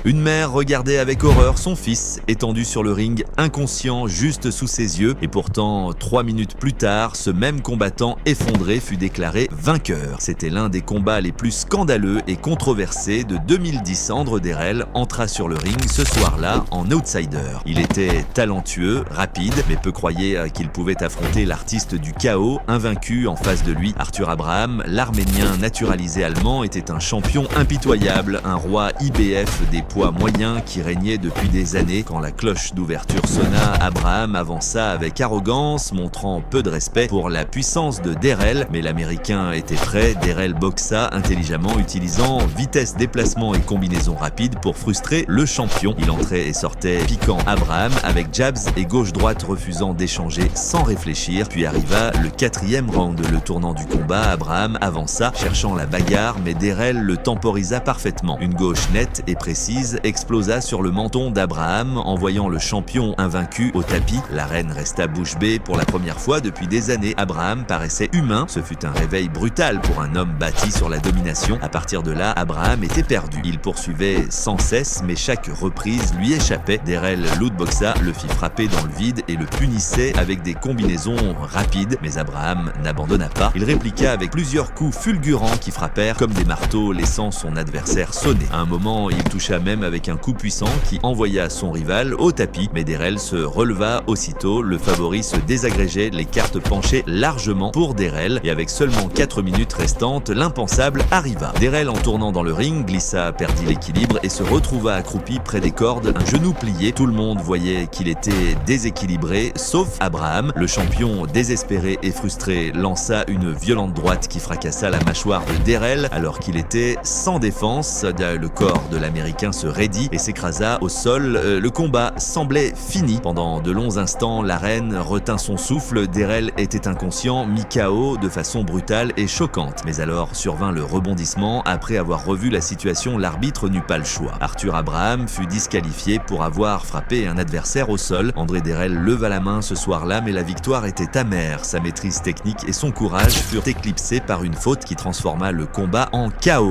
Une mère regardait avec horreur son fils étendu sur le ring, inconscient juste sous ses yeux, et pourtant 3 minutes plus tard, ce même combattant effondré fut déclaré vainqueur. C'était l'un des combats les plus scandaleux et controversés de 2010. Andre Derrel entra sur le ring ce soir-là en outsider. Il était talentueux, rapide, mais peu croyait qu'il pouvait affronter l'artiste du chaos, invaincu en face de lui. Arthur Abraham, l'Arménien naturalisé allemand, était un champion impitoyable, un roi IBF des poids moyens qui régnait depuis des années. Quand la cloche d'ouverture sonna, Abraham avança avec arrogance, montrant peu de respect pour la puissance de Derrel, mais l'Américain était prêt. Derrel boxa intelligemment, utilisant vitesse, déplacement et combinaison rapide pour frustrer le champion. Il entrait et sortait piquant Abraham avec jabs et gauche-droite, refusant d'échanger sans réfléchir. Puis arriva le 4e round. Le tournant du combat, Abraham avança, cherchant la bagarre, mais Derrel le temporisa parfaitement. Une gauche nette et précise explosa sur le menton d'Abraham, envoyant le champion invaincu au tapis. L'arène resta bouche bée pour la première fois depuis des années. Abraham paraissait humain. Ce fut un réveil brutal pour un homme bâti sur la domination. À partir de là, Abraham était perdu. Il poursuivait sans cesse, mais chaque reprise lui échappait. Derrel l'outboxa, le fit frapper dans le vide et le punissait avec des combinaisons rapides. Mais Abraham n'abandonna pas. Il répliqua avec plusieurs coups fulgurants qui frappèrent comme des marteaux, laissant son adversaire sonner. À un moment, il toucha même avec un coup puissant qui envoya son rival au tapis, mais Derrel se releva aussitôt. Le favori se désagrégeait, les cartes penchaient largement pour Derrel, et avec seulement 4 minutes restantes, l'impensable arriva. Derrel, en tournant dans le ring, glissa, perdit l'équilibre et se retrouva accroupi près des cordes, un genou plié. Tout le monde voyait qu'il était déséquilibré, sauf Abraham. Le champion, désespéré et frustré, lança une violente droite qui fracassa la mâchoire de Derrel alors qu'il était sans défense. Le corps de l'Américain se raidit et s'écrasa au sol. Le combat semblait fini. Pendant de longs instants, l'arène retint son souffle. Derrel était inconscient, mis KO de façon brutale et choquante. Mais alors survint le rebondissement. Après avoir revu la situation, l'arbitre n'eut pas le choix. Arthur Abraham fut disqualifié pour avoir frappé un adversaire au sol. Andre Derrel leva la main ce soir-là, mais la victoire était amère. Sa maîtrise technique et son courage furent éclipsés par une faute qui transforma le combat en chaos.